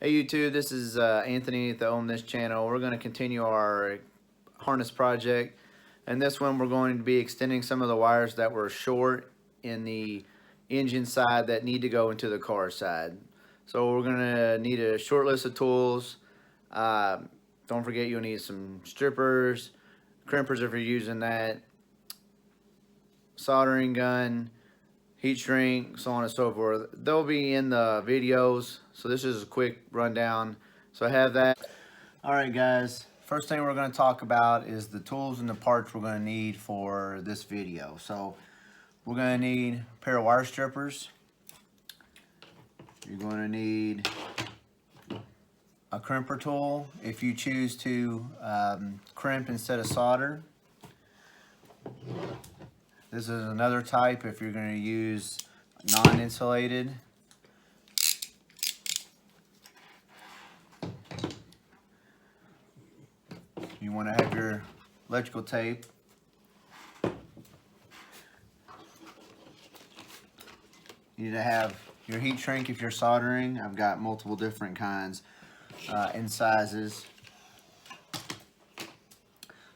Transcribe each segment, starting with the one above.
Hey YouTube, this is Anthony that own this channel. We're going to continue our harness project, and this one we're going to be extending some of the wires that were short in the engine side that need to go into the car side. So we're going to need a short list of tools. Don't forget you'll need some strippers, crimpers if you're using that, soldering gun, heat shrink, so on and so forth. They'll be in the videos, so this is a quick rundown. So I have that. All right, guys. First thing we're going to talk about is the tools and the parts we're going to need for this video. So we're going to need a pair of wire strippers. You're going to need a crimper tool if you choose to crimp instead of solder. This is another type if you're going to use non-insulated. You want to have your electrical tape. You need to have your heat shrink if you're soldering. I've got multiple different kinds and sizes.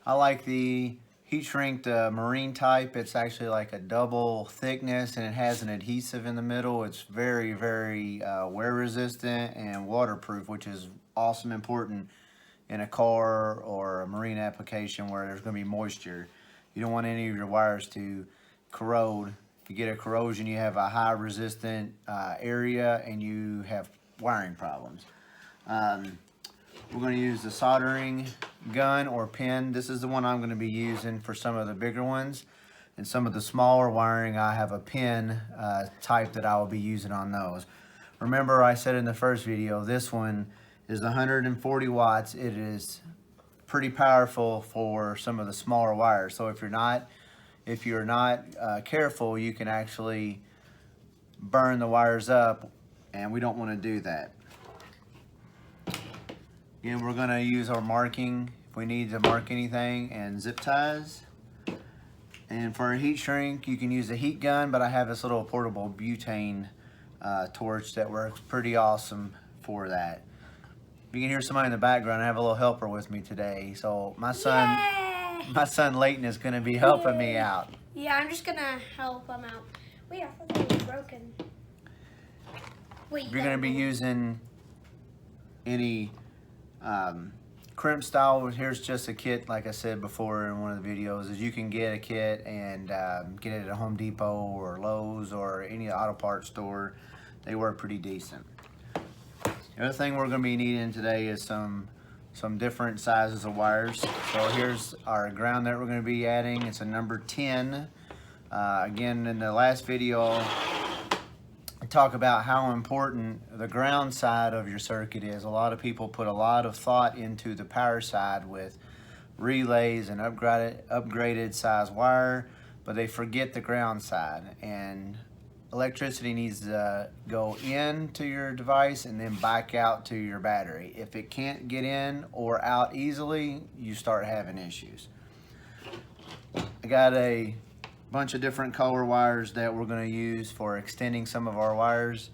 I like the heat shrink, the marine type. It's actually like a double thickness and it has an adhesive in the middle. It's very, very wear resistant and waterproof, which is awesome important in a car or a marine application where there's going to be moisture. You don't want any of your wires to corrode. If you get a corrosion, you have a high resistant area and you have wiring problems. We're going to use the soldering gun or pin. This is the one I'm going to be using for some of the bigger ones. And some of the smaller wiring, I have a pin type that I will be using on those. Remember I said in the first video, this one is 140 watts. It is pretty powerful for some of the smaller wires. So if you're not careful, you can actually burn the wires up, and we don't want to do that. Again, we're going to use our marking if we need to mark anything, and zip ties. And for a heat shrink, you can use a heat gun, but I have this little portable butane torch that works pretty awesome for that. You can hear somebody in the background. I have a little helper with me today. So my son Leighton is going to be helping me out. Yeah, I'm just going to help him out. Wait, I thought that was broken. Wait, You're going to be using any crimp style. Here's just a kit, like I said before in one of the videos, is you can get a kit and get it at a Home Depot or Lowe's or any auto parts store. They work pretty decent. The other thing we're going to be needing today is some different sizes of wires. So here's our ground that we're going to be adding. It's a number 10. Again, in the last video, I talk about how important the ground side of your circuit is. A lot of people put a lot of thought into the power side with relays and upgraded size wire, but they forget the ground side. And electricity needs to go into your device and then back out to your battery. If it can't get in or out easily, you start having issues. I got a bunch of different color wires that we're going to use for extending some of our wires.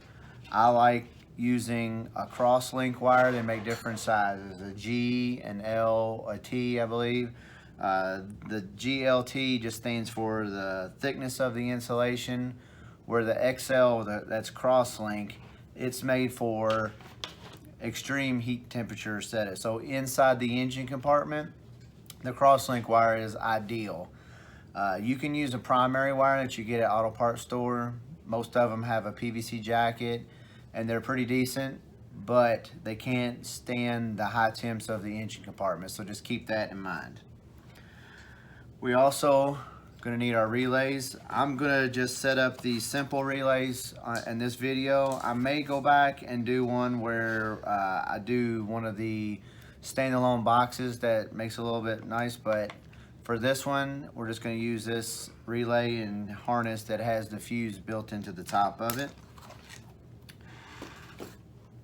I like using a cross-link wire. They make different sizes, a G, an L, a T, I believe. The GLT just stands for the thickness of the insulation, where the XL, that's cross-link, it's made for extreme heat temperature setting. So inside the engine compartment, the cross-link wire is ideal. You can use a primary wire that you get at auto parts store. Most of them have a PVC jacket and they're pretty decent, but they can't stand the high temps of the engine compartment, so just keep that in mind. We also going to need our relays. I'm going to just set up the simple relays in this video. I may go back and do one where I do one of the standalone boxes that makes it a little bit nice, but for this one, we're just going to use this relay and harness that has the fuse built into the top of it.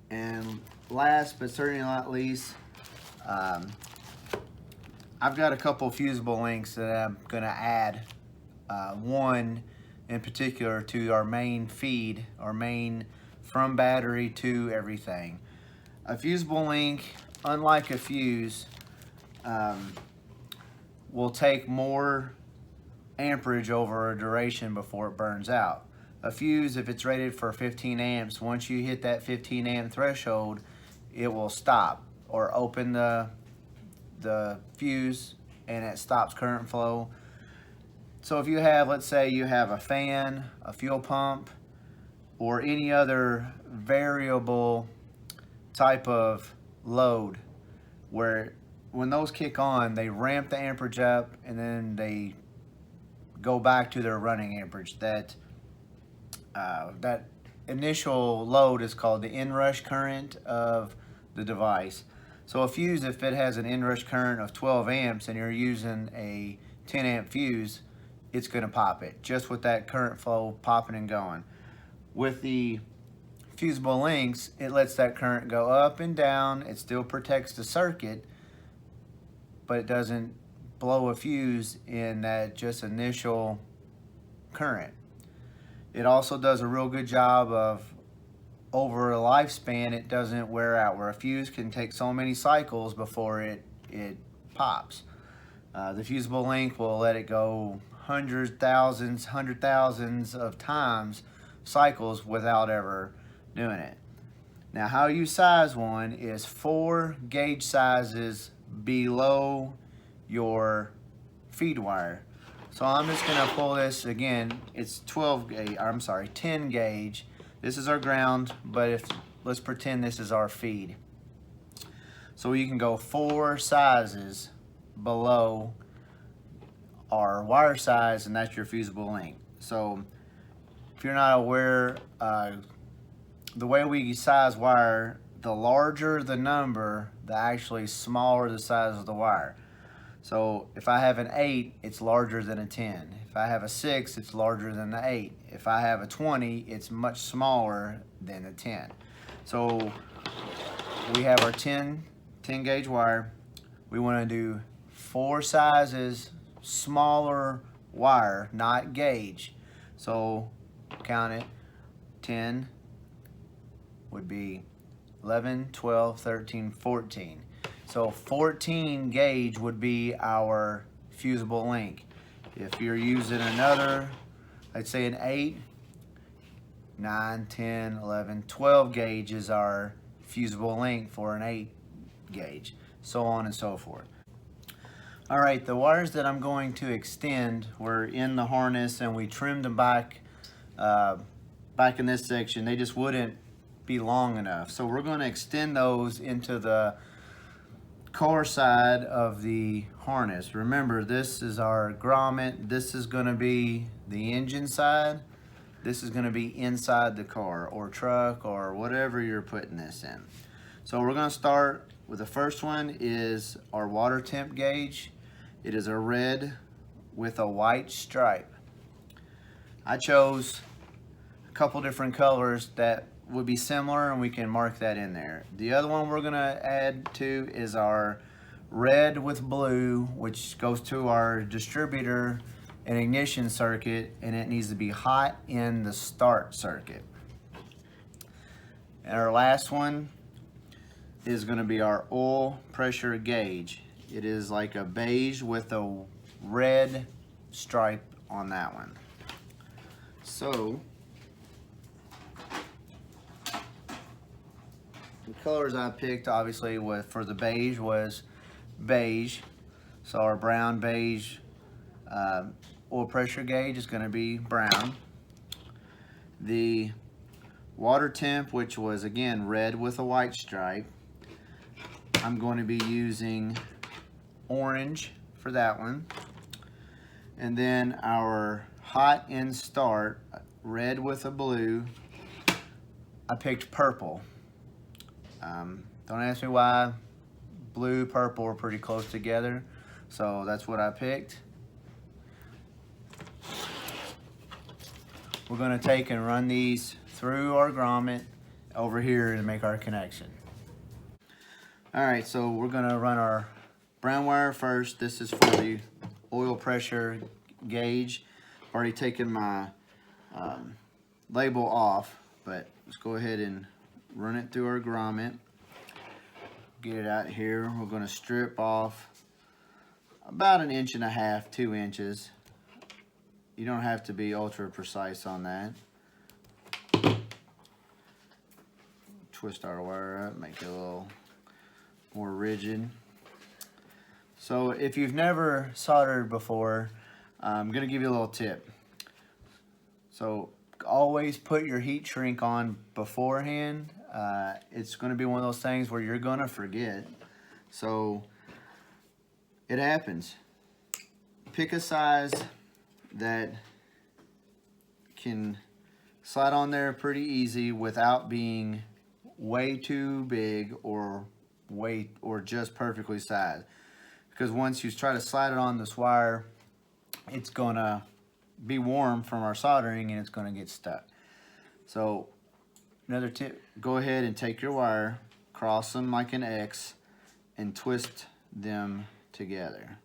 And last but certainly not least, I've got a couple fusible links that I'm going to add. One in particular to our main feed, our main from battery to everything. A fusible link, unlike a fuse, will take more amperage over a duration before it burns out. A fuse, if it's rated for 15 amps, once you hit that 15 amp threshold, it will stop or open the fuse and it stops current flow. So if you have, let's say you have a fan, a fuel pump, or any other variable type of load where when those kick on, they ramp the amperage up and then they go back to their running amperage. That initial load is called the inrush current of the device. So a fuse, if it has an inrush current of 12 amps and you're using a 10 amp fuse, it's going to pop it just with that current flow popping and going. With the fusible links, it lets that current go up and down. It still protects the circuit, but it doesn't blow a fuse in that just initial current. It also does a real good job of, over a lifespan, it doesn't wear out, where a fuse can take so many cycles before it pops. The fusible link will let it go hundreds, thousands of times, cycles, without ever doing it. Now, how you size one is 4 gauge sizes below your feed wire. So I'm just gonna pull this again. It's 10 gauge. This is our ground, but let's pretend this is our feed. So you can go 4 sizes below our wire size, and that's your fusible link. So if you're not aware, the way we size wire, the larger the number, the actually smaller the size of the wire. So if I have an 8, it's larger than a 10. If I have a 6, it's larger than the 8. If I have a 20, it's much smaller than a 10. So we have our 10 gauge wire. We want to do 4 sizes smaller wire, not gauge. So count it. 10 would be 11, 12, 13, 14. So 14 gauge would be our fusible link. If you're using another, I'd say an 8, 9, 10, 11, 12 gauge is our fusible link for an 8 gauge, so on and so forth. All right, the wires that I'm going to extend were in the harness and we trimmed them back in this section. They just wouldn't be long enough. So we're going to extend those into the car side of the harness. Remember, this is our grommet. This is going to be the engine side. This is going to be inside the car or truck or whatever you're putting this in. So we're going to start with the first one is our water temp gauge. It is a red with a white stripe. I chose a couple different colors that would be similar and we can mark that in there. The other one we're gonna add to is our red with blue, which goes to our distributor and ignition circuit, and it needs to be hot in the start circuit. And our last one is gonna be our oil pressure gauge. It is like a beige with a red stripe on that one. So the colors I picked, obviously, for the beige was beige. So our brown beige oil pressure gauge is going to be brown. The water temp, which was again red with a white stripe, I'm going to be using orange for that one. And then our hot in start, red with a blue, I picked purple. Don't ask me why. Blue, purple are pretty close together, so that's what I picked. We're going to take and run these through our grommet over here and make our connection. Alright, so we're going to run our brown wire first. This is for the oil pressure gauge. I've already taken my label off, but let's go ahead and run it through our grommet. get it out here. We're going to strip off about 1.5 inches, 2 inches. You don't have to be ultra precise on that. Twist our wire up, make it a little more rigid. So if you've never soldered before, I'm going to give you a little tip. So always put your heat shrink on beforehand. It's going to be one of those things where you're going to forget. So it happens. Pick a size that can slide on there pretty easy without being way too big or just perfectly sized. Because once you try to slide it on this wire, it's gonna be warm from our soldering and it's gonna get stuck. So another tip, go ahead and take your wire, cross them like an X, and twist them together.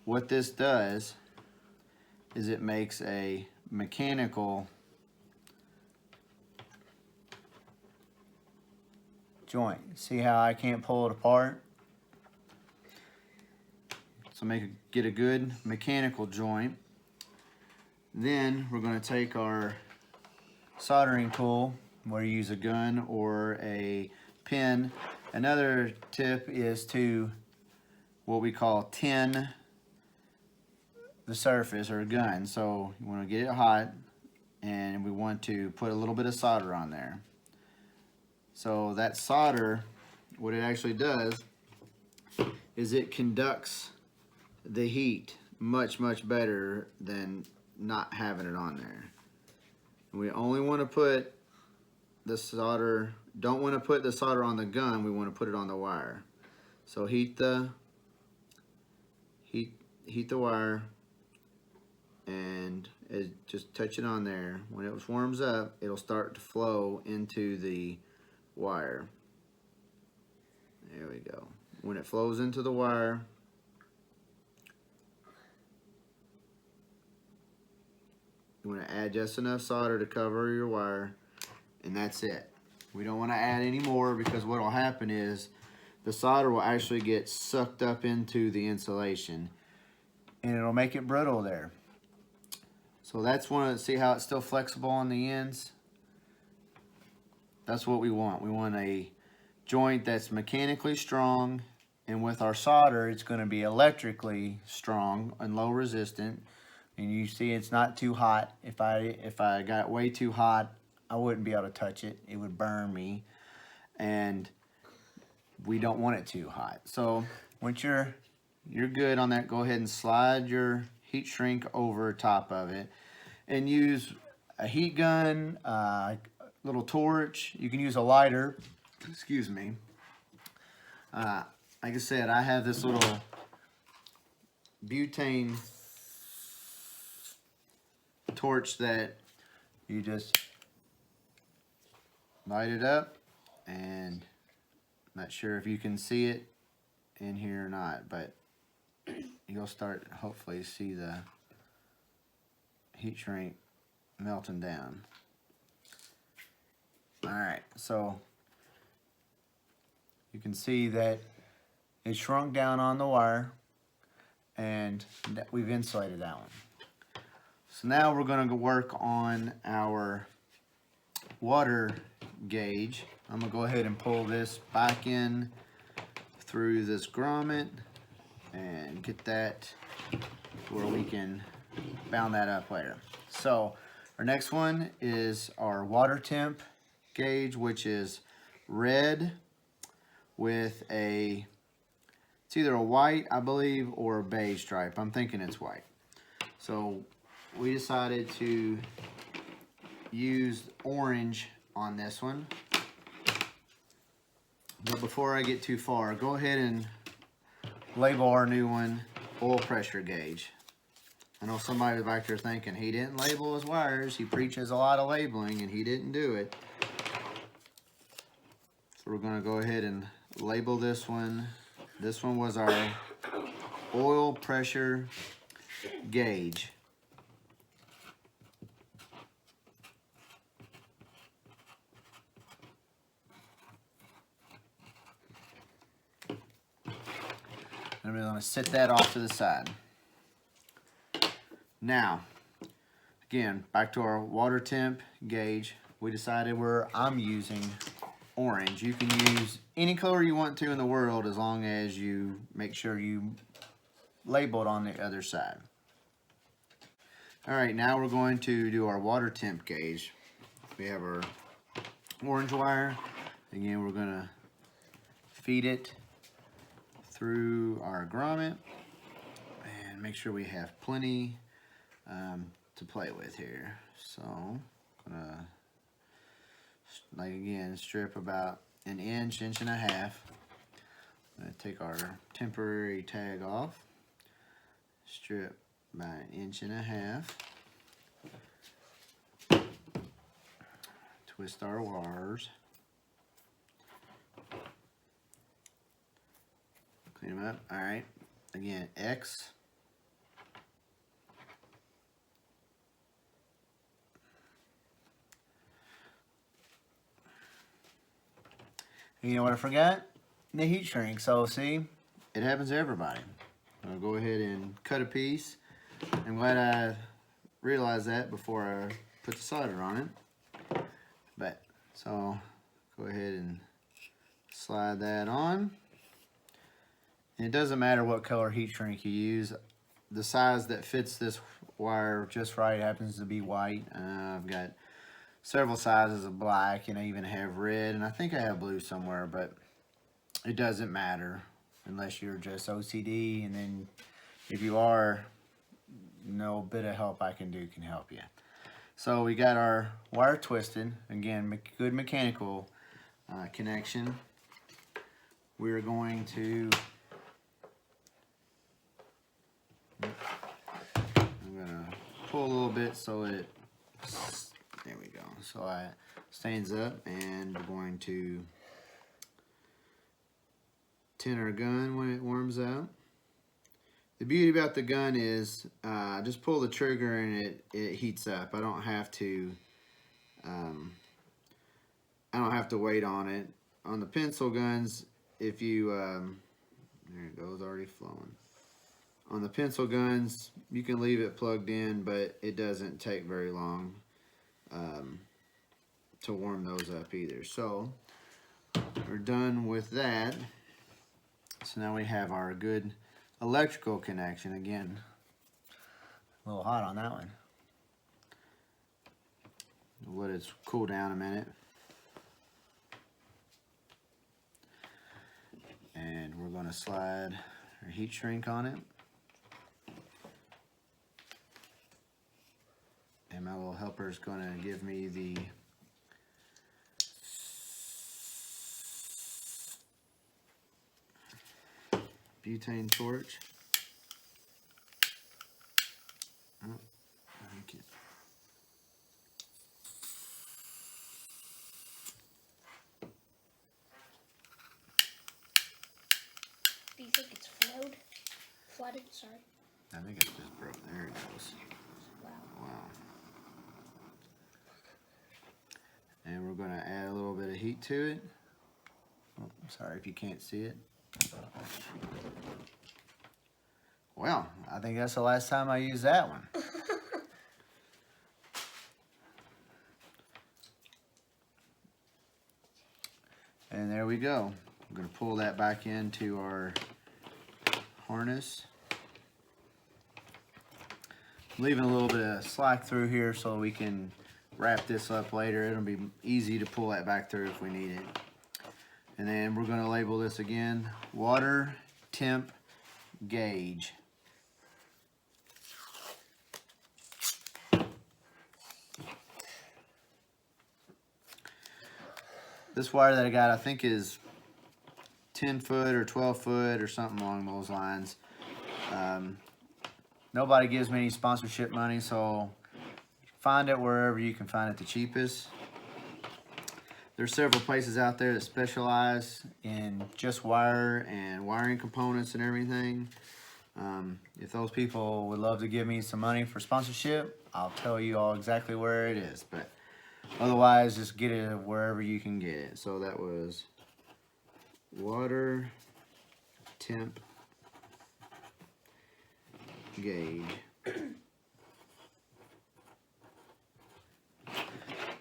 What this does is it makes a mechanical joint. See how I can't pull it apart? So get a good mechanical joint. Then we're going to take our soldering tool, where you use a gun or a pin. Another tip is to what we call tin the surface or a gun. So you want to get it hot and we want to put a little bit of solder on there. So that solder, what it actually does is it conducts the heat much better than not having it on there. We only want to put the solder, don't want to put the solder on the gun, we want to put it on the wire. So heat the wire and just touch it on there. When it warms up, it'll start to flow into the wire. There we go. When it flows into the wire, you want to add just enough solder to cover your wire, and that's it. We don't want to add any more, because what will happen is the solder will actually get sucked up into the insulation and it'll make it brittle there. So that's one of, see how it's still flexible on the ends? That's what we want. We want a joint that's mechanically strong, and with our solder it's going to be electrically strong and low resistant. And you see it's not too hot. If I got way too hot, I wouldn't be able to touch it. It would burn me, and we don't want it too hot. So once you're good on that, go ahead and slide your heat shrink over top of it and use a heat gun, little torch. You can use a lighter, excuse me. Like I said, I have this little butane torch that you just light it up, and I'm not sure if you can see it in here or not, but you'll start hopefully see the heat shrink melting down. Alright, so you can see that it shrunk down on the wire, and we've insulated that one. So now we're going to work on our water gauge. I'm going to go ahead and pull this back in through this grommet and get that where we can bound that up later. So our next one is our water temp gauge, which is red with it's either a white, I believe, or a beige stripe. I'm thinking it's white. So we decided to use orange on this one. But before I get too far, go ahead and label our new one oil pressure gauge. I know somebody back there thinking he didn't label his wires. He preaches a lot of labeling and he didn't do it. So we're going to go ahead and label this one. This one was our oil pressure gauge. I'm going to set that off to the side. Now, again, back to our water temp gauge. We decided I'm using orange. You can use any color you want to in the world as long as you make sure you label it on the other side. All right, now we're going to do our water temp gauge. We have our orange wire. Again, we're going to feed it through our grommet and make sure we have plenty to play with here. So I'm gonna, like again, strip about an inch, inch and a half. I'm gonna take our temporary tag off, strip by an inch and a half, twist our wires, clean them up. All right, again, X. You know what I forgot? The heat shrink. So see, it happens to everybody. I'll go ahead and cut a piece. I'm glad I realized that before I put the solder on it. But, so go ahead and slide that on. And it doesn't matter what color heat shrink you use. The size that fits this wire just right happens to be white. I've got several sizes of black, and I even have red, and I think I have blue somewhere, but it doesn't matter unless you're just OCD, and then if you are, no bit of help I can do can help you. So we got our wire twisted, again, good mechanical connection. We're going to, I'm gonna pull a little bit so it, there we go. So it stands up, and we're going to tin our gun when it warms up. The beauty about the gun is just pull the trigger and it heats up. I don't have to wait on it. On the pencil guns, if you there it goes, already flowing. On the pencil guns, you can leave it plugged in, but it doesn't take very long to warm those up either. So we're done with that. So now we have our good electrical connection. Again, a little hot on that one. Let it cool down a minute. And we're going to slide our heat shrink on it. And my little helper is going to give me the butane torch. Oh, thank you. Do you think it's flooded? Sorry. I think it's just broke. There it goes. Wow. And we're going to add a little bit of heat to it. Oh, sorry if you can't see it. Well, I think that's the last time I used that one. And there we go. I'm going to pull that back into our harness. Leaving a little bit of slack through here so we can wrap this up later. It'll be easy to pull that back through if we need it. And then we're going to label this again, water temp gauge. This wire that I got, I think is 10 foot or 12 foot or something along those lines. Nobody gives me any sponsorship money, so find it wherever you can find it the cheapest. There's several places out there that specialize in just wire and wiring components and everything. If those people would love to give me some money for sponsorship, I'll tell you all exactly where it is. But otherwise, just get it wherever you can get it. So that was water temp gauge.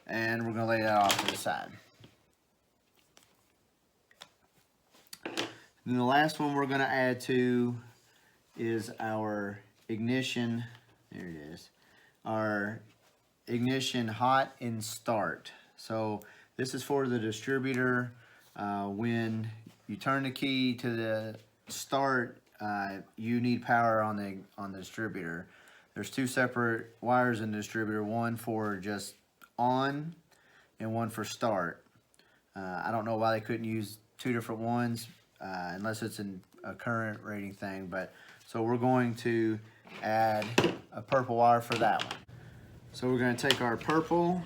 And we're going to lay that off to the side. Then the last one we're going to add to is our ignition. There it is. Our ignition hot and start. So this is for the distributor. When you turn the key to the start, you need power on the distributor. There's two separate wires in the distributor, one for just on and one for start. I don't know why they couldn't use two different ones unless it's a current rating thing, but so we're going to add a purple wire for that one. So we're going to take our purple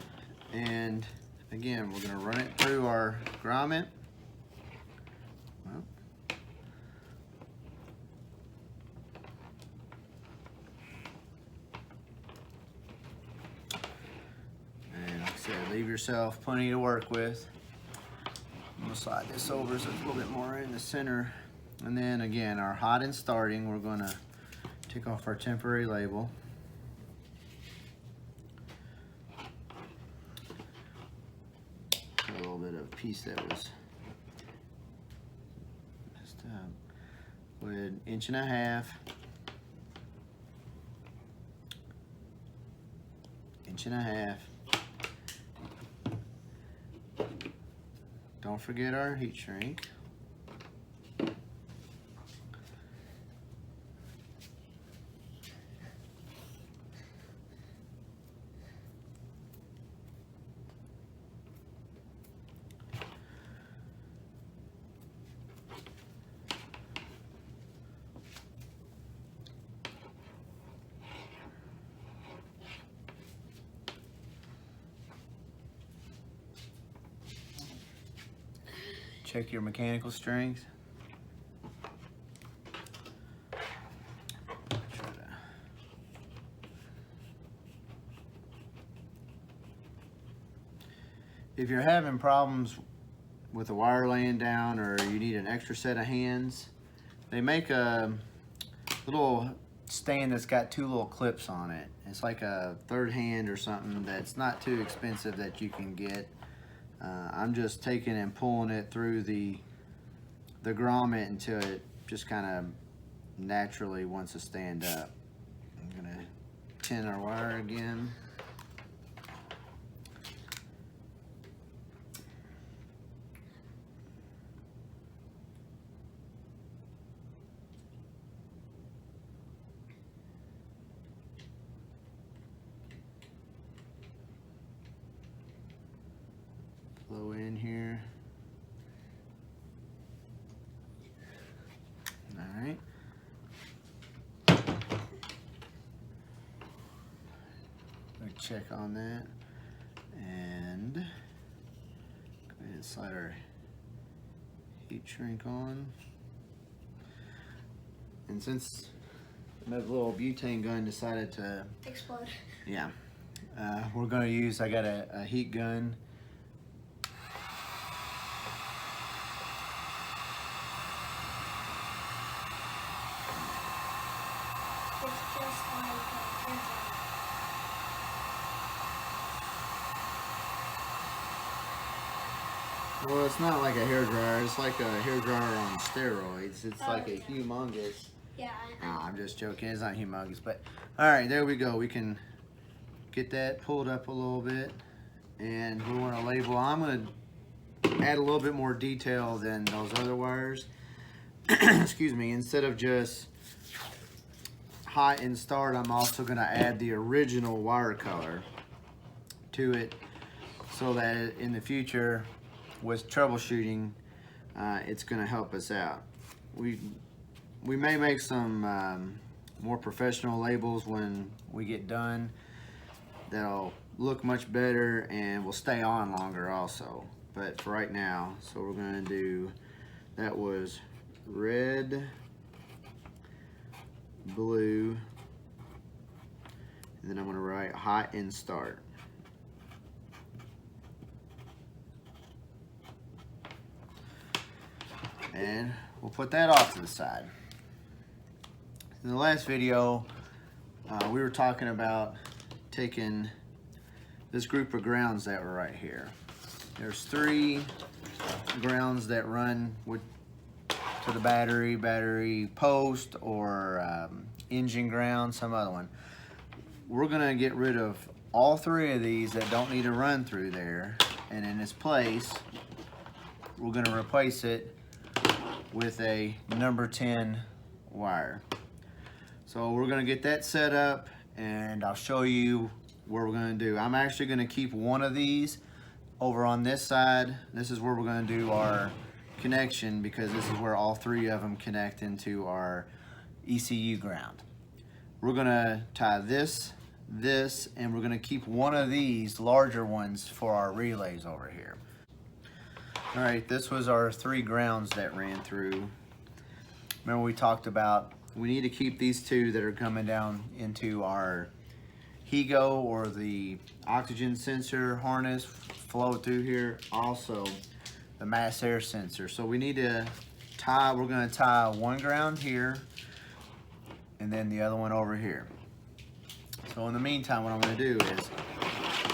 and again we're going to run it through our grommet. Leave yourself plenty to work with. I'm gonna slide this over so it's a little bit more in the center. And then again, our hot and starting, we're gonna take off our temporary label. A little bit of a piece that was messed up. With 1.5 inches. 1.5 inches. Don't forget our heat shrink. Check your mechanical strength. If you're having problems with the wire laying down or you need an extra set of hands, they make a little stand that's got two little clips on it. It's like a third hand or something that's not too expensive that you can get. I'm just taking and pulling it through the grommet until it just kind of naturally wants to stand up. I'm gonna tin our wire again. Flow in here. All right. Check on that and go ahead and slide our heat shrink on. And since my little butane gun decided to explode, yeah, we're going to use, I got a heat gun. it's just like Well, it's not like a hairdryer. It's like a hairdryer on steroids. It's like a humongous. yeah. I'm just joking. It's not humongous, but all right, there we go. We can get that pulled up a little bit, and we want to label. I'm going to add a little bit more detail than those other wires. Excuse me. Instead of just hot and start, I'm also going to add the original wire color to it, so that in the future, with troubleshooting, it's going to help us out. We may make some more professional labels when we get done that'll look much better and will stay on longer also. But for right now, so we're going to do, that was red, blue, and then I'm going to write hot and start. And we'll put that off to the side. In the last video, we were talking about taking this group of grounds that were right here. There's 3 grounds that run to the battery post, or engine ground, some other one. We're gonna get rid of all 3 of these that don't need to run through there, and in its place, we're gonna replace it with a number 10 wire. So we're gonna get that set up, and I'll show you what we're gonna do. I'm actually gonna keep one of these over on this side. This is where we're gonna do our connection, because this is where all 3 of them connect into our ECU ground. We're gonna tie this, and we're gonna keep one of these larger ones for our relays over here. All right, this was our 3 grounds that ran through. Remember we talked about we need to keep these 2 that are coming down into our HEGO, or the oxygen sensor harness, flow through here. Also the mass air sensor. So we need to tie, we're gonna tie one ground here and then the other one over here. So in the meantime, what I'm gonna do is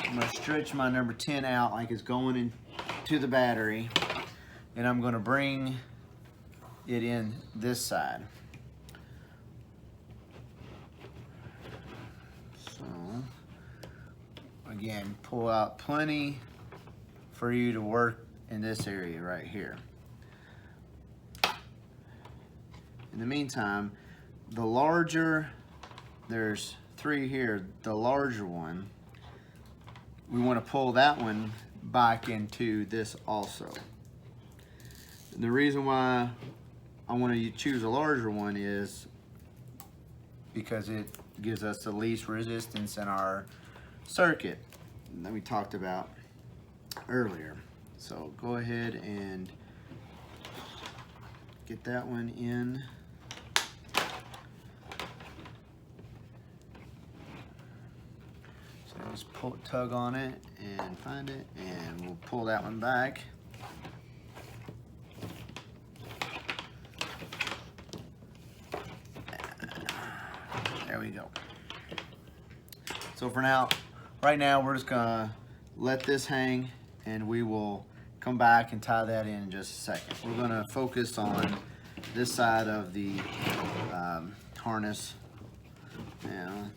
I'm gonna stretch my number 10 out like it's going into the battery, and I'm gonna bring it in this side. So again, pull out plenty for you to work in this area right here. In the meantime, the larger, there's 3 here, the larger one, we want to pull that one back into this also. The reason why I want to choose a larger one is because it gives us the least resistance in our circuit that we talked about earlier. So go ahead and get that one in. So just tug on it and find it, and we'll pull that one back. There we go. So for now, right now, we're just gonna let this hang, and we will come back and tie that in just a second. We're gonna focus on this side of the harness. Now,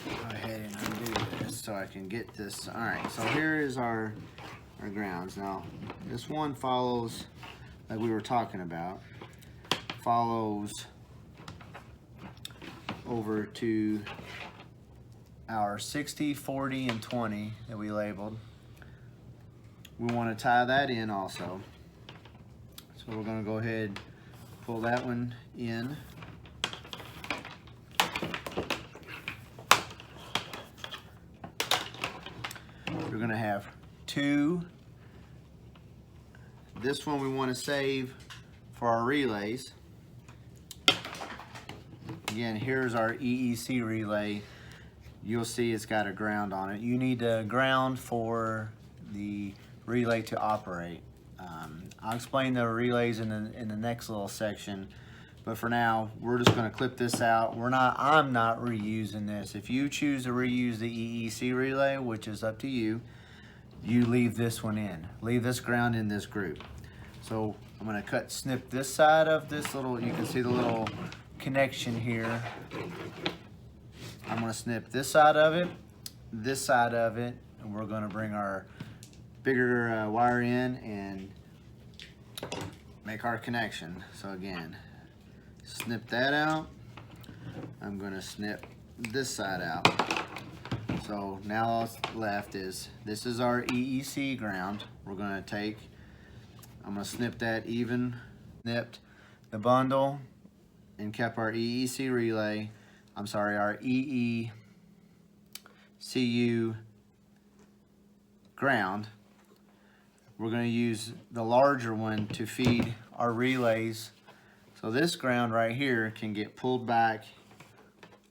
go ahead and undo this so I can get this. All right, so here is our grounds. Now, this one follows, like we were talking about, follows over to our 60, 40, and 20 that we labeled. We want to tie that in also. So we're going to go ahead and pull that one in. We're going to have 2. This one we want to save for our relays. Again, here's our EEC relay. You'll see it's got a ground on it. You need a ground for the relay to operate. I'll explain the relays in the next little section, but for now, we're just going to clip this out. I'm not reusing this. If you choose to reuse the EEC relay, which is up to you, you leave this one in. Leave this ground in this group. So I'm going to snip this side of this little, you can see the little connection here. I'm going to snip this side of it, and we're going to bring our bigger wire in and make our connection. So again, snip that out. I'm going to snip this side out. So now all that's left is, this is our EEC ground. We're going to take, I'm going to snip that even, snipped the bundle and kept our EEC relay, I'm sorry, our EECU ground. We're going to use the larger one to feed our relays. So this ground right here can get pulled back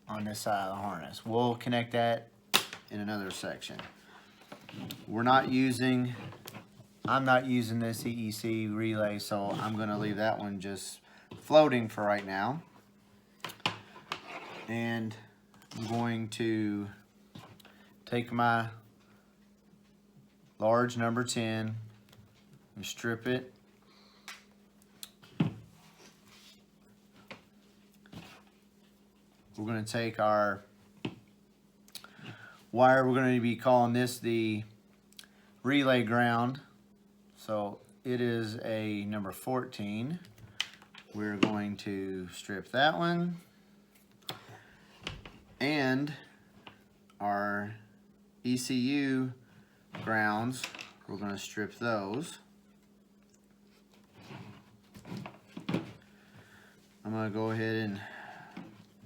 on this side of the harness. We'll connect that in another section. We're not using, I'm not using this EEC relay, so I'm gonna leave that one just floating for right now. And I'm going to take my large number 10 and strip it. We're going to take our wire, we're going to be calling this the relay ground. So it is a number 14. We're going to strip that one. And our ECU grounds, we're going to strip those. I'm going to go ahead and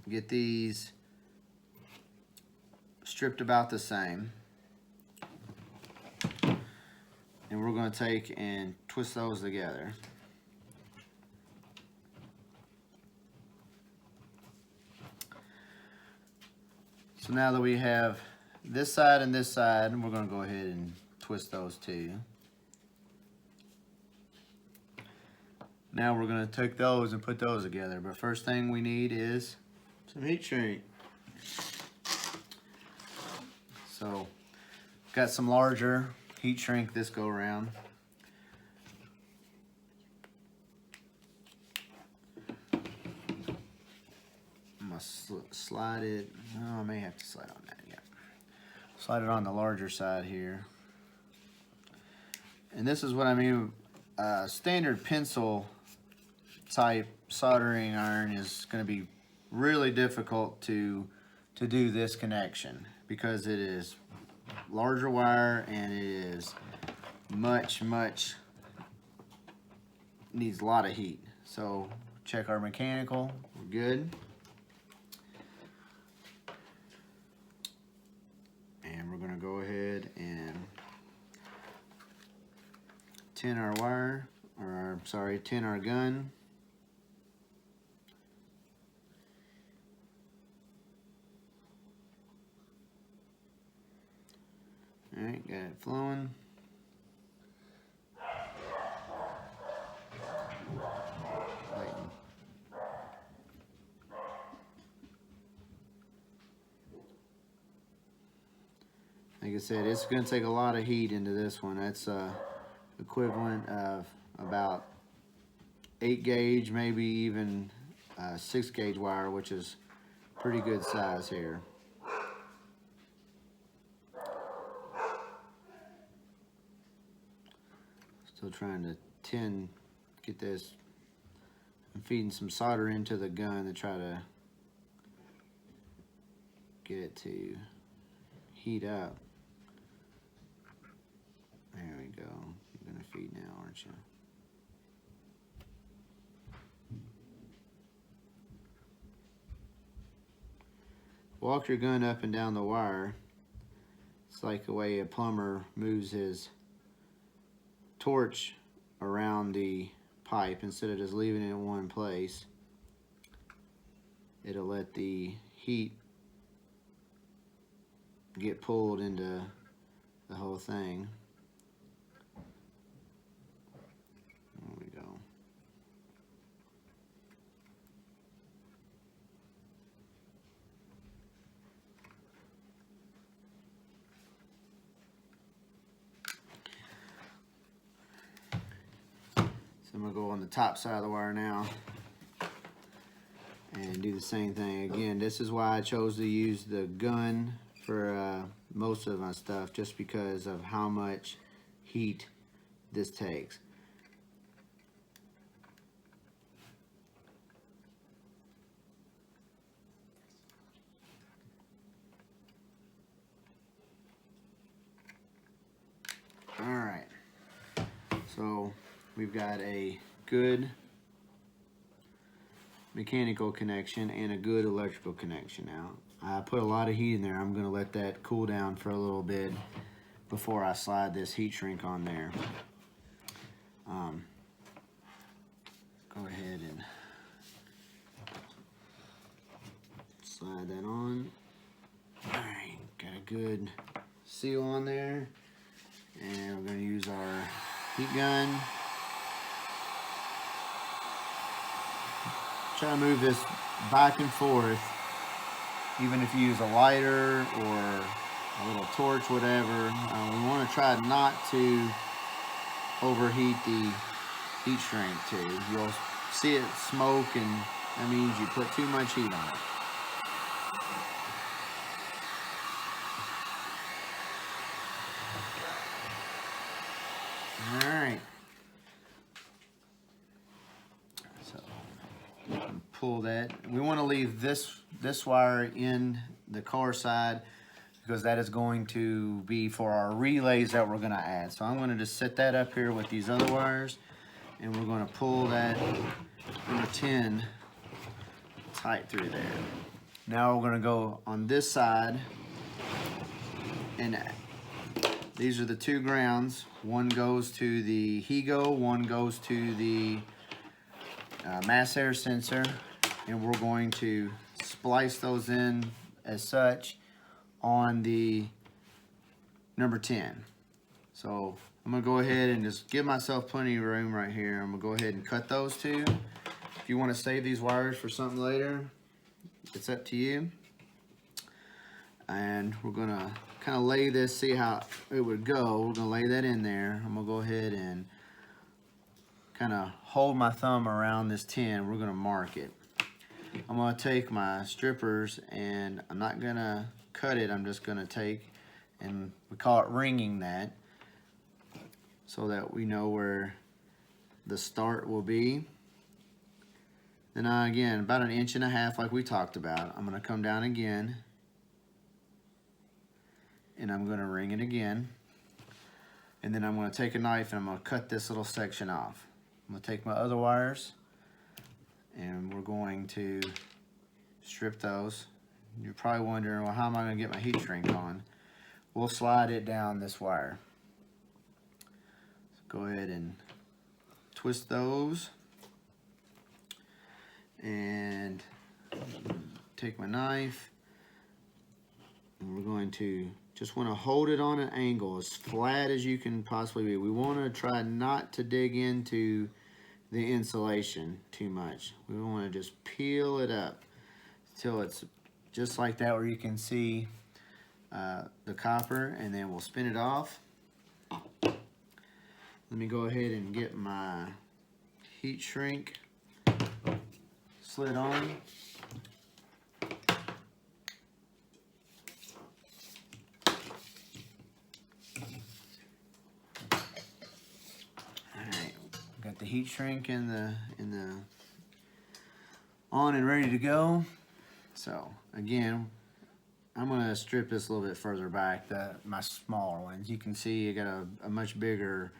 get these stripped about the same. And we're going to take and twist those together. So now that we have this side and this side, we're going to go ahead and twist those two. Now we're going to take those and put those together. But first thing we need is some heat shrink. So got some larger heat shrink this go around. I'm going to slide it. Oh, I may have to slide on that. Yeah. Slide it on the larger side here. And this is what I mean. Standard pencil type soldering iron is going to be really difficult to do this connection because it is larger wire and it is much needs a lot of heat. So check our mechanical, we're good. And we're gonna go ahead and tin our wire, or sorry, tin our gun. Alright, got it flowing. Like I said, it's going to take a lot of heat into this one. That's equivalent of about 8 gauge, maybe even 6 gauge wire, which is pretty good size here. Still trying to get this. I'm feeding some solder into the gun to try to get it to heat up. There we go. You're gonna feed now, aren't you? Walk your gun up and down the wire. It's like the way a plumber moves his torch around the pipe. Instead of just leaving it in one place, it'll let the heat get pulled into the whole thing. There we go. I'm going to go on the top side of the wire now and do the same thing again. This is why I chose to use the gun for most of my stuff, just because of how much heat this takes. Alright, so we've got a good mechanical connection and a good electrical connection now. I put a lot of heat in there. I'm going to let that cool down for a little bit before I slide this heat shrink on there. Go ahead and slide that on. Alright, got a good seal on there. And we're going to use our heat gun. Try to move this back and forth, even if you use a lighter or a little torch, whatever. We want to try not to overheat the heat shrink too. You'll see it smoke, and that means you put too much heat on it. All right. So pull that. We want to leave this wire in the car side because that is going to be for our relays that we're going to add. So I'm going to just set that up here with these other wires, and we're going to pull that number 10 tight through there. Now we're going to go on this side, and these are the two grounds. One goes to the HEGO, one goes to the mass air sensor, and we're going to splice those in as such on the number 10. So I'm gonna go ahead and just give myself plenty of room right here. I'm gonna go ahead and cut those two. If you want to save these wires for something later, it's up to you. And we're gonna kind of lay this, see how it would go. We're gonna lay that in there. I'm gonna go ahead and kind of hold my thumb around this 10. We're gonna mark it. I'm gonna take my strippers, and I'm not gonna cut it. I'm just gonna take, and we call it ringing that, so that we know where the start will be. Then again, about 1.5 inches like we talked about, I'm gonna come down again, and I'm gonna ring it again. And then I'm gonna take a knife and I'm gonna cut this little section off. I'm gonna take my other wires, and we're going to strip those. You're probably wondering, well, how am I gonna get my heat shrink on? We'll slide it down this wire. So go ahead and twist those, and take my knife, and we're going to just want to hold it on an angle as flat as you can possibly be. We want to try not to dig into the insulation too much. We want to just peel it up till it's just like that, where you can see the copper, and then we'll spin it off. Let me go ahead and get my heat shrink slid on. Alright, got the heat shrink in the on and ready to go. So again, I'm gonna strip this a little bit further back, my smaller ones. You can see I got a much bigger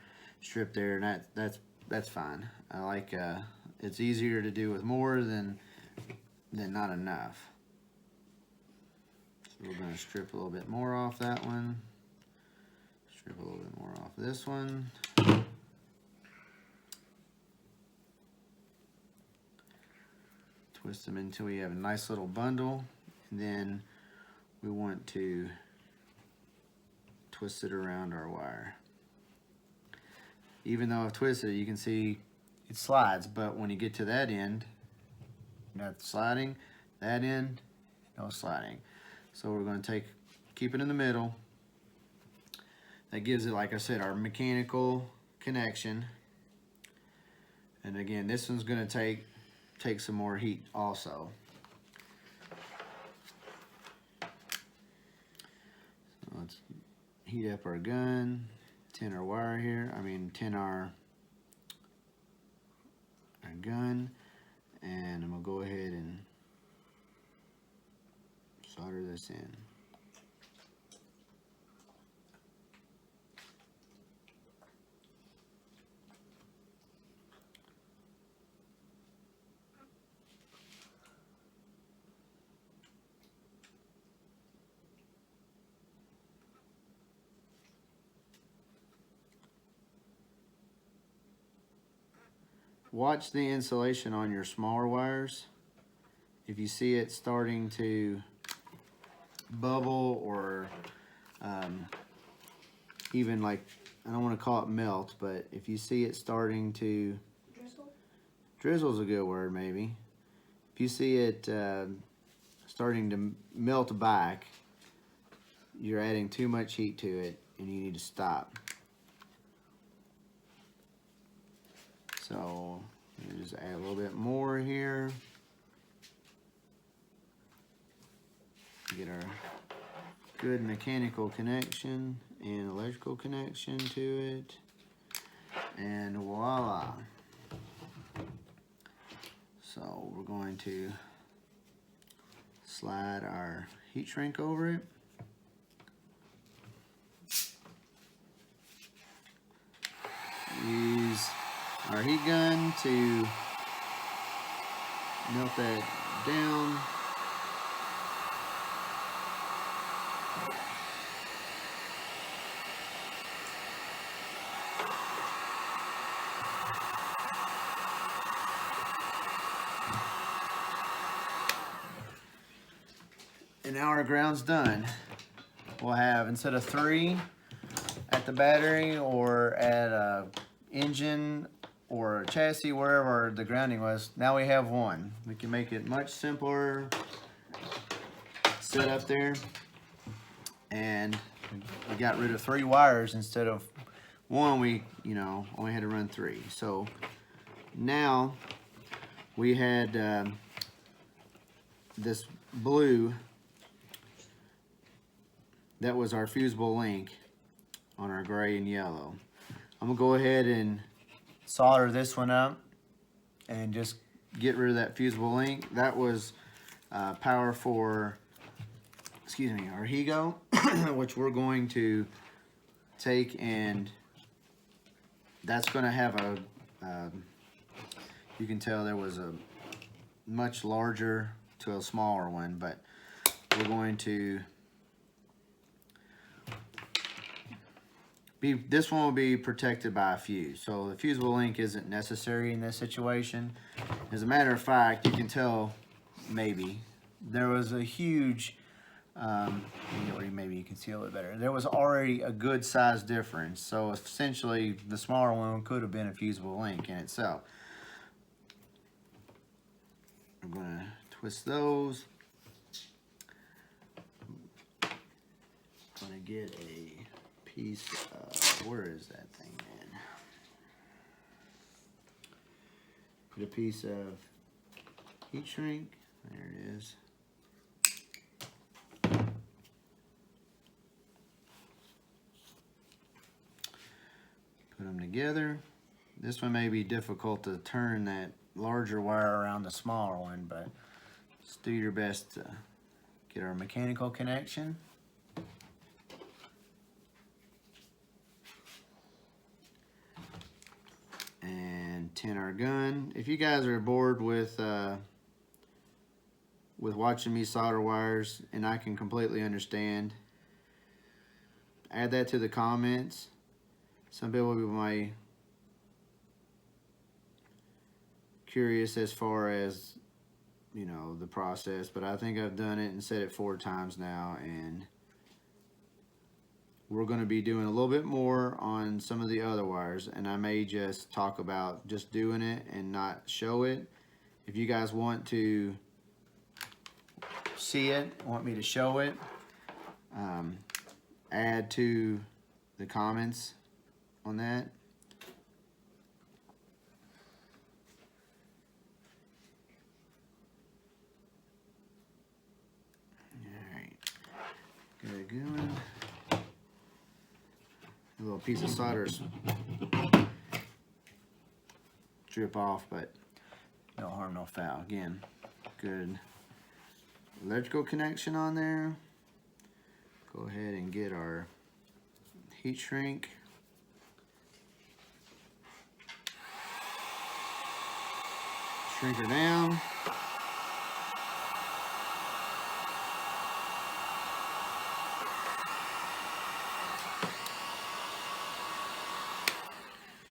strip there, and that's fine. I like it's easier to do with more than not enough. So we're gonna strip a little bit more off that one. Strip a little bit more off this one. Twist them until we have a nice little bundle, and then we want to twist it around our wire. Even though I've twisted it, you can see it slides, but when you get to that end, not sliding, that end, no sliding. So we're going to keep it in the middle. That gives it, like I said, our mechanical connection. And again, this one's going to take some more heat also. So let's heat up our gun, tin our wire here. Tin our gun, and I'm gonna go ahead and solder this in. Watch the insulation on your smaller wires. If you see it starting to bubble, or even like I don't want to call it melt, but if you see it starting to, Drizzle? drizzle's a good word maybe. If you see it starting to melt back, you're adding too much heat to it and you need to stop. So you just add a little bit more here. Get our good mechanical connection and electrical connection to it, and voila. So we're going to slide our heat shrink over it. Use our heat gun to melt that down. And now our ground's done. We'll have, instead of 3 at the battery or at a engine or a chassis, wherever the grounding was, now we have 1. We can make it much simpler set up there. And we got rid of 3 wires instead of 1. We, only had to run 3. So now we had this blue. That was our fusible link on our gray and yellow. I'm gonna go ahead and solder this one up and just get rid of that fusible link. That was power for, our Higo, which we're going to take, and that's gonna have a, you can tell there was a much larger to a smaller one, but we're going to this one will be protected by a fuse, so the fusible link isn't necessary in this situation. As a matter of fact, you can tell maybe there was a huge, maybe you can see a little better. There was already a good size difference, so essentially the smaller one could have been a fusible link in itself. I'm gonna twist those. Gonna get a piece of, where is that thing, man? Put a piece of heat shrink, there it is. Put them together. This one may be difficult to turn that larger wire around the smaller one, but just do your best to get our mechanical connection. Tin our gun. If you guys are bored with watching me solder wires, and I can completely understand, add that to the comments. Some people might curious as far as the process, but I think I've done it and said it 4 times now, and we're going to be doing a little bit more on some of the other wires, and I may just talk about just doing it and not show it. If you guys want to see it, want me to show it, add to the comments on that. Alright, get it going. A little piece of solder drip off, but no harm, no foul. Again, good electrical connection on there. Go ahead and get our heat shrink. Shrink her down.